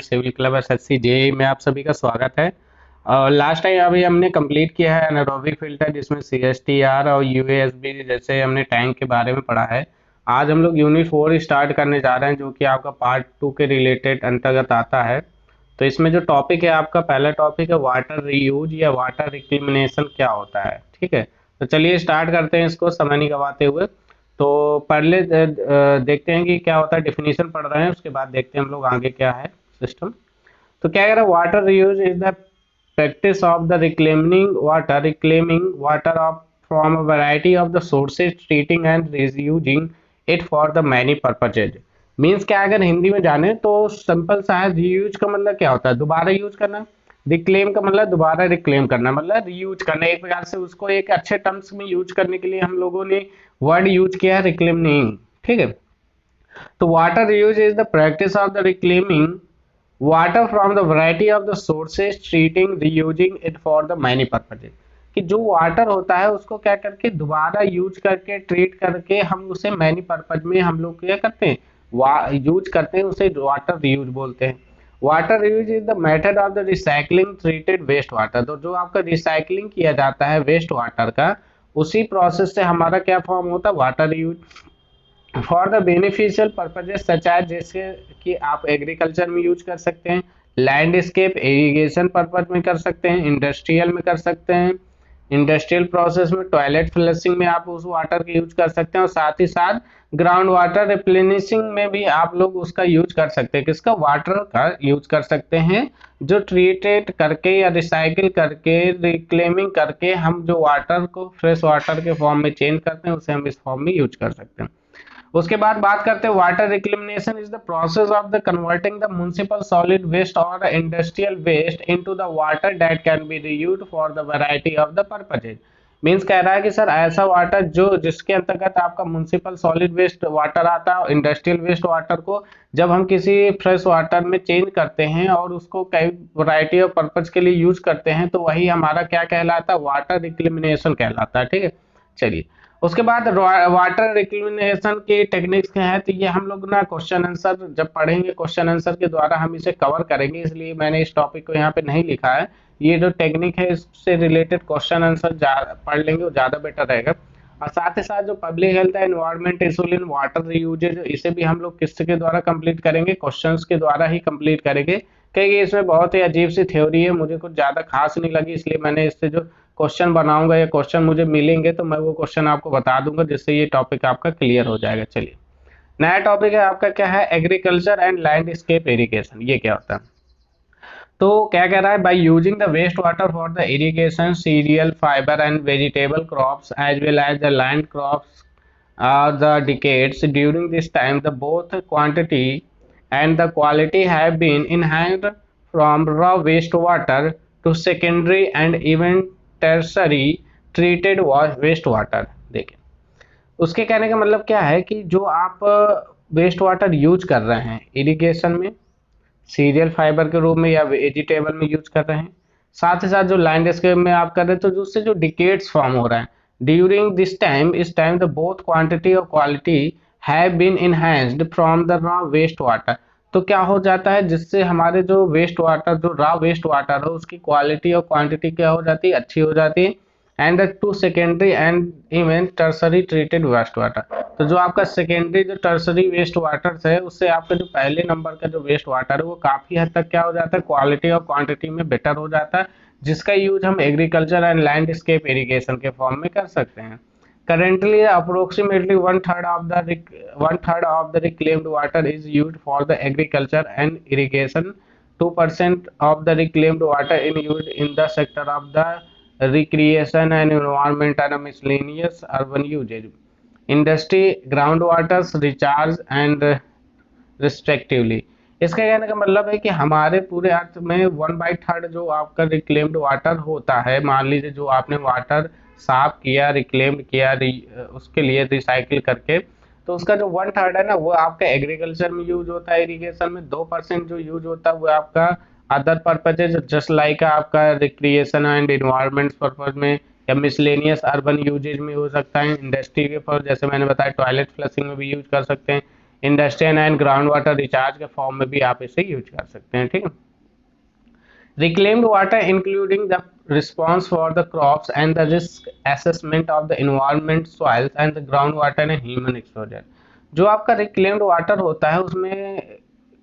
Civil club SSC JEE में आप सभी का स्वागत है। और लास्ट टाइम अभी हमने कंप्लीट किया है एनारोबिक फिल्टर, जिसमें सीएसटीआर और यूएसबी जैसे हमने टैंक के बारे में पढ़ा है। आज हम लोग यूनिट 4 स्टार्ट करने जा रहे हैं, जो कि आपका पार्ट 2 के रिलेटेड अंतर्गत आता है। तो इसमें जो टॉपिक है, आपका पहला टॉपिक है वाटर रीयूज या वाटर रिक्लिमिनेशन क्या होता है। ठीक है, तो चलिए स्टार्ट करते हैं इसको समय नहीं गवाते हुए। तो पहले देखते हैं कि क्या होता है, डेफिनेशन पढ़ रहे हैं, उसके बाद देखते हैं हम लोग आगे क्या है सिस्टम। तो क्या कह रहा है, water reuse is the practice of the reclaiming water of from a variety of the sources, treating and reusing it for the many purposes. Means क्या, अगर हिंदी में जाने तो सिंपल सा है। रीयूज का मतलब क्या होता है, दोबारा यूज करना। रिक्लेम का मतलब दोबारा रिक्लेम करना, मतलब रीयूज करना। एक प्रकार से उसको एक अच्छे टर्म्स में यूज करने के लिए हम लोगों ने वर्ड यूज किया है रिक्लेमिंग। ठीक है, तो water reuse is the practice of the reclaiming water from the variety of the sources, treating reusing it for the many purposes. कि जो वाटर होता है उसको क्या करके दोबारा यूज करके, ट्रीट करके हम उसे मैनी पर्पज में हम लोग क्या करते हैं, यूज करते हैं, उसे वाटर रीयूज बोलते हैं। Water reuse is the method of the recycling treated waste water. तो जो आपका रिसाइकलिंग किया जाता है वेस्ट वाटर का, उसी प्रोसेस से हमारा क्या फॉर्म होता है, water reuse for the beneficial purposes such as, जैसे कि आप एग्रीकल्चर में यूज कर सकते हैं, लैंडस्केप इरिगेशन पर्पज में कर सकते हैं, इंडस्ट्रियल में कर सकते हैं, इंडस्ट्रियल प्रोसेस में टॉयलेट फ्लशिंग में आप उस वाटर का यूज कर सकते हैं, और साथ ही साथ ग्राउंड वाटर रिप्लेनिशिंग में भी आप लोग उसका यूज कर सकते हैं। किसका, वाटर का यूज कर सकते हैं, जो ट्रीटेड करके या रिसाइकिल करके, रिक्लेमिंग करके हम जो वाटर को फ्रेश वाटर के फॉर्म में चेंज करते हैं, उसे हम इस फॉर्म में यूज कर सकते हैं। उसके बाद बात करते हैं water reclamation is the process of the converting the municipal solid waste और industrial waste into the water that can be reused for the variety of the purposes. Means कह रहा है कि सर ऐसा वाटर जो जिसके अंतर्गत आपका म्युनिसिपल सॉलिड वेस्ट वाटर आता है, इंडस्ट्रियल वेस्ट वाटर को जब हम किसी फ्रेश वाटर में चेंज करते हैं और उसको कई वैरायटी ऑफ पर्पज के लिए यूज करते हैं, तो वही हमारा क्या कहलाता है, वाटर रिक्लेमिनेशन कहलाता है। ठीक है, चलिए उसके बाद वाटर रिक्लेमिनेशन की टेक्निक्स क्या है, तो ये हम लोग ना क्वेश्चन आंसर जब पढ़ेंगे, क्वेश्चन आंसर के द्वारा हम इसे कवर करेंगे, इसलिए मैंने इस टॉपिक को यहाँ पे नहीं लिखा है। ये जो टेक्निक है इससे रिलेटेड क्वेश्चन आंसर पढ़ लेंगे, वो ज़्यादा बेटर रहेगा। और साथ ही साथ जो पब्लिक हेल्थ है, एनवायरमेंट इशूल इन वाटर रीयूजेज, इसे भी हम लोग किसके द्वारा कंप्लीट करेंगे, क्वेश्चंस के द्वारा ही कंप्लीट करेंगे, क्योंकि इसमें बहुत ही अजीब सी थ्योरी है, मुझे कुछ ज़्यादा खास नहीं लगी, इसलिए मैंने इससे जो क्वेश्चन बनाऊंगा या क्वेश्चन मुझे मिलेंगे तो मैं वो क्वेश्चन आपको बता दूंगा, जिससे ये टॉपिक आपका क्लियर हो जाएगा। चलिए नया टॉपिक है आपका, क्या है, एग्रीकल्चर एंड लैंडस्केप इरिगेशन। ये क्या होता है, तो क्या कह रहा है, by using the waste water for the irrigation cereal fibre and vegetable crops as well as the land crops the decades. During this time, the both quantity and the quality have been enhanced from raw wastewater to secondary and even tertiary treated wastewater। देखिए उसके कहने का मतलब क्या है कि जो आप वेस्ट वाटर यूज कर रहे हैं इरिगेशन में, सीरियल फाइबर के रूप में या वेजिटेबल में यूज कर रहे हैं, साथ ही साथ जो लैंडस्केप में आप कर रहे हैं, तो उससे जो डिकेट्स फॉर्म हो रहा है ड्यूरिंग दिस टाइम, इस टाइम द बोथ क्वांटिटी और quality have been enhanced from the raw waste water. तो क्या हो जाता है, जिससे हमारे जो वेस्ट वाटर, जो रॉ वेस्ट वाटर हो, उसकी क्वालिटी और क्वांटिटी क्या हो जाती है, अच्छी हो जाती है। And the to secondary and even tertiary treated waste water, तो जो आपका सेकेंडरी जो टर्सरी वेस्ट वाटर है, उससे आपका जो पहले नंबर का जो वेस्ट वाटर है वो काफ़ी हद तक क्या हो जाता है, क्वालिटी और क्वांटिटी में बेटर हो जाता है, जिसका यूज हम एग्रीकल्चर एंड लैंडस्केप इरिगेशन के फॉर्म में कर सकते हैं। Currently, approximately one third of the reclaimed water is used for the agriculture and irrigation. 2% of the reclaimed water is used in the sector of the recreation and environment and miscellaneous urban usage. Industry, groundwater recharge and रिस्ट्रिक्टिवली। इसका कहने का मतलब है कि हमारे पूरे अर्थ में 1/3 जो आपका रिक्लेम्ड वाटर होता है, मान लीजिए जो आपने वाटर साफ किया, रिक्लेम्ड किया, उसके लिए रिसाइकिल करके, तो उसका जो 1/3 है ना, वो आपका एग्रीकल्चर में यूज होता है, इरिगेशन में 2% जो यूज होता है वो आपका अदर पर्पजेज जस्ट लाइक आपका रिक्रिएशन एंड इन्वायरमेंट पर्पज में या मिसलेनियस अर्बन यूजेज में हो सकता है, इंडस्ट्री के पर जैसे मैंने बताया टॉयलेट फ्लशिंग में भी यूज कर सकते हैं, industrial and ground water recharge के फॉर्म में भी आप इसे यूज कर सकते हैं। ठीक है। Reclaimed water including the response for the crops and the risk assessment of the environment, soils and the groundwater and human exposure। जो आपका रिक्लेम्ड वाटर होता है उसमें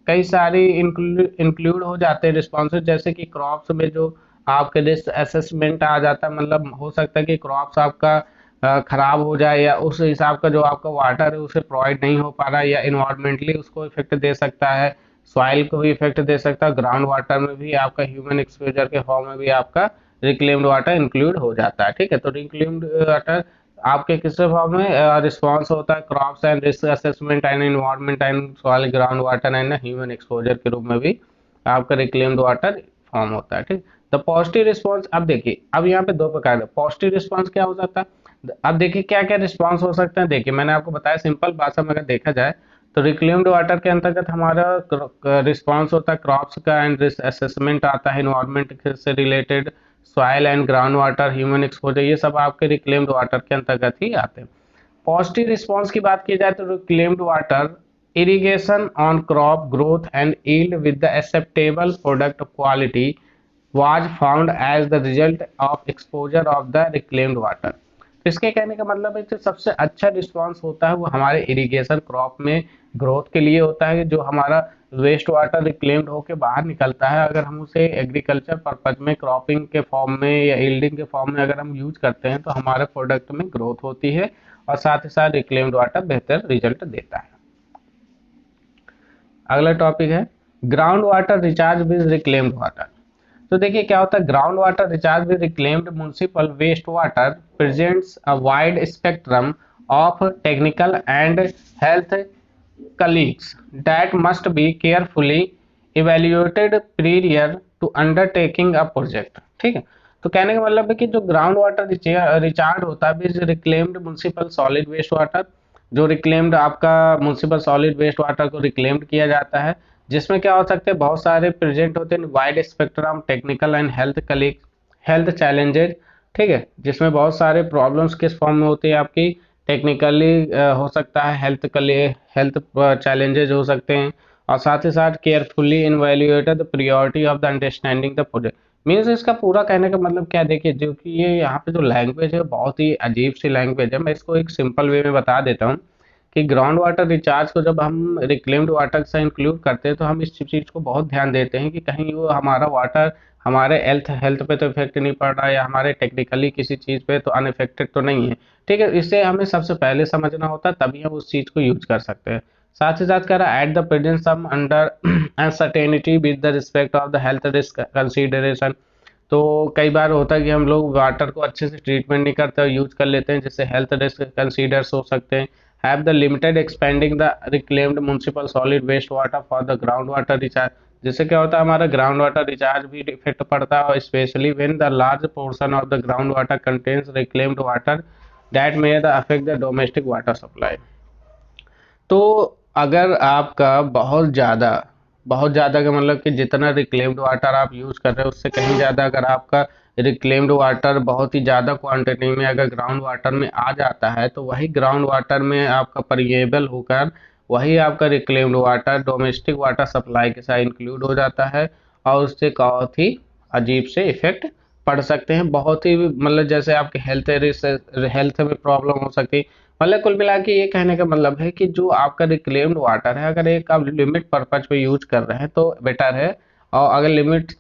कई सारी इंक्लूड हो जाते हैं रिस्पॉन्सेज, जैसे कि क्रॉप्स में जो आपके रिस्क असेसमेंट आ जाता है, मतलब हो सकता है कि क्रॉप्स आपका खराब हो जाए या उस हिसाब का जो आपका वाटर है उसे प्रोवाइड नहीं हो पा रहा है, या इन्वायरमेंटली उसको इफेक्ट दे सकता है, सॉइल को भी इफेक्ट दे सकता है, ग्राउंड वाटर में भी आपका ह्यूमन एक्सपोजर के फॉर्म में भी आपका रिक्लेम्ड वाटर इंक्लूड हो जाता है। ठीक है। तो रिक्लेम्ड वाटर आपके किस फॉर्म में रिस्पॉन्स होता है, crops and risk assessment and environment and soil ground water and human exposure के रूप में भी आपका रिक्लेम्ड वाटर फॉर्म होता है। ठीक। द पॉजिटिव रिस्पॉन्स, अब देखिए अब यहाँ पे दो प्रकार का पॉजिटिव रिस्पॉन्स क्या हो जाता है। अब देखिए क्या क्या रिस्पॉन्स हो सकते हैं। देखिए मैंने आपको बताया सिंपल भाषा में अगर देखा जाए तो रिक्लेम्ड वाटर के अंतर्गत हमारा रिस्पॉन्स होता है क्रॉप्स का एंड रिस्क असेसमेंट आता है, इन्वायरमेंट से related soil and ground water, human exposure, ये सब आपके रिक्लेम्ड वाटर के अंतर्गत ही आते हैं। पॉजिटिव रिस्पॉन्स की बात की जाए तो reclaimed water irrigation on crop growth and yield with the acceptable product quality was found as the result of exposure of the reclaimed water। इसके कहने का मतलब है कि सबसे अच्छा रिस्पांस होता है वो हमारे इरिगेशन क्रॉप में ग्रोथ के लिए होता है, जो हमारा वेस्ट वाटर रिक्लेम्ड होकर बाहर निकलता है, अगर हम उसे एग्रीकल्चर पर्पज में क्रॉपिंग के फॉर्म में या यील्डिंग के फॉर्म में अगर हम यूज करते हैं तो हमारे प्रोडक्ट में ग्रोथ होती है और साथ ही साथ रिक्लेम्ड वाटर बेहतर रिजल्ट देता है। अगला टॉपिक है ground water recharge with reclaimed water. तो देखिए क्या होता है, ground water recharge with reclaimed municipal waste water presents a wide spectrum of technical and health colleagues that must be carefully evaluated prior to undertaking a project. ठीक है। तो कहने का मतलब है कि जो ग्राउंड वाटर रिचार्ज होता है with reclaimed municipal solid waste water, जो रिक्लेम्ड आपका म्युनिसिपल सॉलिड वेस्ट वाटर को रिक्लेम्ड किया जाता है, जिसमें क्या हो सकते हैं बहुत सारे प्रेजेंट होते हैं wide spectrum technical and health challenges. ठीक है। जिसमें बहुत सारे प्रॉब्लम्स किस फॉर्म में होती है आपकी टेक्निकली हो सकता है, हेल्थ चैलेंजेज हो सकते हैं, और साथ ही साथ carefully evaluated the priority of the understanding the project. Means इसका पूरा कहने का मतलब क्या, देखिए जो कि ये यहाँ पे जो लैंग्वेज है बहुत ही अजीब सी लैंग्वेज है, मैं इसको एक सिंपल वे में बता देता हूँ कि ग्राउंड वाटर रिचार्ज को जब हम रिक्लेम्ड वाटर से इंक्लूड करते हैं तो हम इस चीज़ को बहुत ध्यान देते हैं कि कहीं वो हमारा वाटर हमारे हेल्थ पे तो इफेक्ट नहीं पड़ रहा है या हमारे टेक्निकली किसी चीज़ पे तो अनइफेक्टेड तो नहीं है। ठीक है। इसे हमें सबसे पहले समझना होता है तभी हम उस चीज़ को यूज कर सकते हैं। साथ ही साथ कह रहा है at the present sum under uncertainty with the respect of the health risk consideration. तो कई बार होता है कि हम लोग वाटर को अच्छे से ट्रीटमेंट नहीं करते और यूज कर लेते हैं, जिससे हेल्थ रिस्क कंसीडर्स हो सकते हैं। Have the limited expending the reclaimed municipal solid waste water for the ground water recharge, जिससे क्या होता है हमारा ग्राउंड वाटर रिचार्ज भी इफेक्ट पड़ता है, और specially when the large portion of the ground water contains reclaimed water that may the affect the domestic water supply. तो अगर आपका बहुत ज़्यादा का मतलब कि जितना रिक्लेम्ड वाटर आप यूज़ कर रहे हो उससे कहीं ज़्यादा अगर आपका रिक्लेम्ड वाटर बहुत ही ज़्यादा क्वांटिटी में अगर ग्राउंड वाटर में आ जाता है तो वही ग्राउंड वाटर में आपका परमेबल होकर वही आपका reclaimed water domestic water supply के साथ इंक्लूड हो जाता है, और उससे बहुत ही अजीब से इफेक्ट पड़ सकते हैं, बहुत ही मतलब जैसे आपके हेल्थ में प्रॉब्लम हो सकती है। मतलब कुल मिला के ये कहने का मतलब है कि जो आपका रिक्लेम्ड वाटर है अगर एक आप लिमिट पर्पज पे यूज कर रहे हैं तो बेटर है, और अगर लिमिट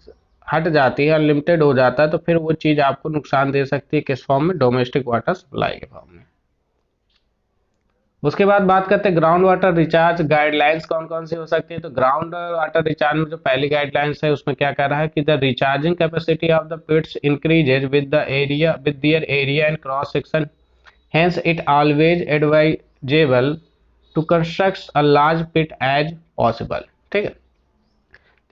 हट जाती है अनलिमिटेड हो जाता है तो फिर वो चीज़ आपको नुकसान दे सकती है, किस फॉर्म में, डोमेस्टिक वाटर सप्लाई के फॉर्म में। उसके बाद बात करते हैं ग्राउंड वाटर रिचार्ज गाइडलाइंस कौन कौन सी हो सकती है। तो ग्राउंड वाटर रिचार्ज में जो पहली गाइडलाइंस है उसमें क्या कह रहा है कि the recharging capacity of the pits increases with their area and cross section, hence it always advisable to construct a large pit as possible। ठीक है।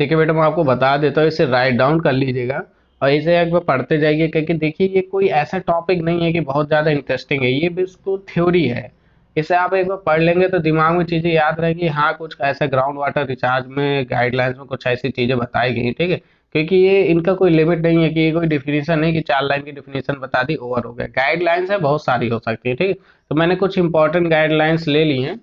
ठीक है बेटा, मैं आपको बता देता हूँ, इसे राइट डाउन कर लीजिएगा और इसे एक बार पढ़ते जाइए, क्योंकि देखिए ये कोई ऐसा टॉपिक नहीं है कि बहुत ज़्यादा इंटरेस्टिंग है, ये बिल्कुल थ्योरी है। इसे आप एक बार पढ़ लेंगे तो दिमाग में चीज़ें याद रहेंगी, हाँ कुछ ऐसा ग्राउंड वाटर रिचार्ज में गाइडलाइंस में कुछ ऐसी चीज़ें बताई गई। ठीक है। क्योंकि ये इनका कोई लिमिट नहीं है कि ये कोई डिफिनीशन नहीं कि 4 लाइन की डिफिनीशन बता दी ओवर हो गया, गाइडलाइंस है बहुत सारी हो सकती है। ठीक है। तो मैंने कुछ इंपॉर्टेंट गाइडलाइंस ले ली हैं।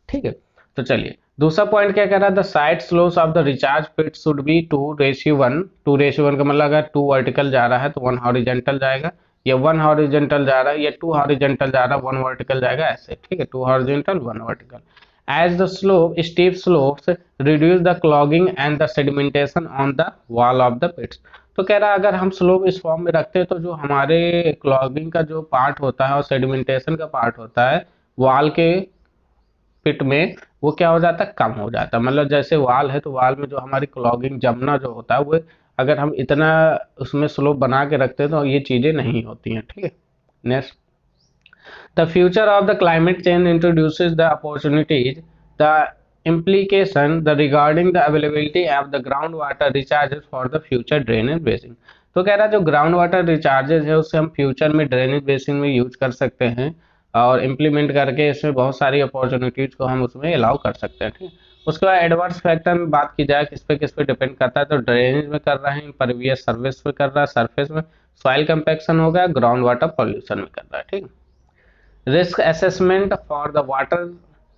ठीक है। तो चलिए दूसरा पॉइंट क्या कह रहा है, the side slopes of the recharge pit should be 2:1। 2:1 का मतलब अगर 2 वर्टिकल जा रहा है तो 1 हॉरिजेंटल जाएगा, या 1 हॉरिजेंटल जा रहा है या 2 हॉरिजेंटल जा रहा है 1 वर्टिकल जाएगा, ऐसे ठीक है, 2 horizontal 1 vertical. As the slope steep slopes reduce the clogging and the sedimentation on the wall of the pits. तो कह रहा है अगर हम स्लोप इस फॉर्म में रखते हैं तो जो हमारे क्लॉगिंग का जो पार्ट होता है और सेडिमेंटेशन का पार्ट होता है वॉल के पिट में, वो क्या हो जाता है, कम हो जाता है। मतलब जैसे वाल है तो वाल में जो हमारी क्लॉगिंग जमना जो होता है वो अगर हम इतना उसमें स्लोप बना के रखते हैं तो ये चीज़ें नहीं होती हैं, ठीक है। Next, the future of the climate change introduces the opportunities, the implication the regarding the availability of the groundwater recharges for the future drainage basin। तो कह रहा है जो ग्राउंड वाटर रिचार्जेज है उससे हम फ्यूचर में ड्रेनेज बेसिन में यूज कर सकते हैं और इम्प्लीमेंट करके इसमें बहुत सारी अपॉर्चुनिटीज को हम उसमें अलाउ कर सकते हैं, ठीक है। उसके बाद एडवर्स फैक्टर में बात की जाए किस पे डिपेंड करता है, तो ड्रेनेज में कर रहे हैं, इम्परवियस सर्विस पे कर रहा है, सरफेस में सॉइल कंपेक्शन हो गया, ग्राउंड वाटर पॉल्यूशन में कर रहा है, ठीक है। Risk assessment for the water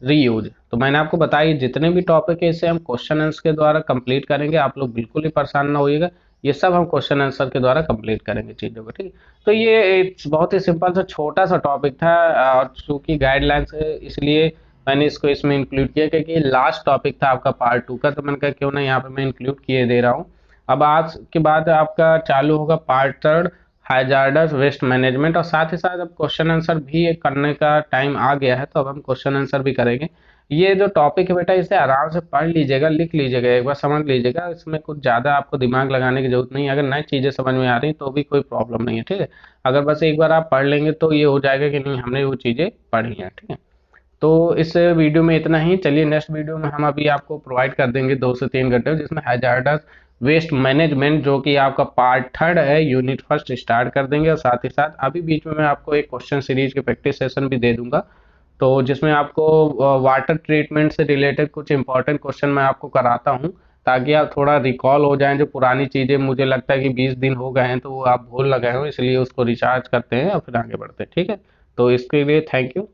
reuse, तो मैंने आपको बताया जितने भी टॉपिक है इसे हम क्वेश्चन आंसर के द्वारा कंप्लीट करेंगे, आप लोग बिल्कुल ही परेशान ना होइएगा, ये सब हम क्वेश्चन आंसर के द्वारा कंप्लीट करेंगे चीज़ों को, ठीक। तो ये एक बहुत ही सिंपल सा छोटा सा टॉपिक था और चूंकि गाइडलाइंस है इसलिए मैंने इसको इसमें इंक्लूड किया, क्योंकि लास्ट टॉपिक था आपका पार्ट 2 का, तो मैंने कहा क्यों ना यहाँ पे मैं इंक्लूड किए दे रहा हूँ। अब आज के बाद आपका चालू होगा पार्ट 3 हैजार्डस वेस्ट मैनेजमेंट, और साथ ही साथ अब क्वेश्चन आंसर भी करने का टाइम आ गया है, तो अब हम क्वेश्चन आंसर भी करेंगे। ये जो टॉपिक है बेटा इसे आराम से पढ़ लीजिएगा, लिख लीजिएगा, एक बार समझ लीजिएगा, इसमें कुछ ज़्यादा आपको दिमाग लगाने की जरूरत नहीं है। अगर नई चीज़ें समझ में आ रही तो भी कोई प्रॉब्लम नहीं है, ठीक है। अगर बस एक बार आप पढ़ लेंगे तो ये हो जाएगा कि नहीं हमने वो चीज़ें पढ़ी हैं, ठीक है। तो इस वीडियो में इतना ही, चलिए नेक्स्ट वीडियो में हम अभी आपको प्रोवाइड कर देंगे 2 से 3 घंटे जिसमें हैजार्डस वेस्ट मैनेजमेंट जो कि आपका पार्ट 3 है यूनिट 1 स्टार्ट कर देंगे, और साथ ही साथ अभी बीच में मैं आपको एक क्वेश्चन सीरीज के प्रैक्टिस सेशन भी दे दूंगा, तो जिसमें आपको वाटर ट्रीटमेंट से रिलेटेड कुछ इंपॉर्टेंट क्वेश्चन मैं आपको कराता हूँ, ताकि आप थोड़ा रिकॉल हो जाएं, जो पुरानी चीज़ें मुझे लगता है कि 20 दिन हो गए हैं तो वो आप भूल लगे हो, इसलिए उसको रिचार्ज करते हैं और फिर आगे बढ़ते हैं, ठीक है। तो इसके लिए थैंक यू।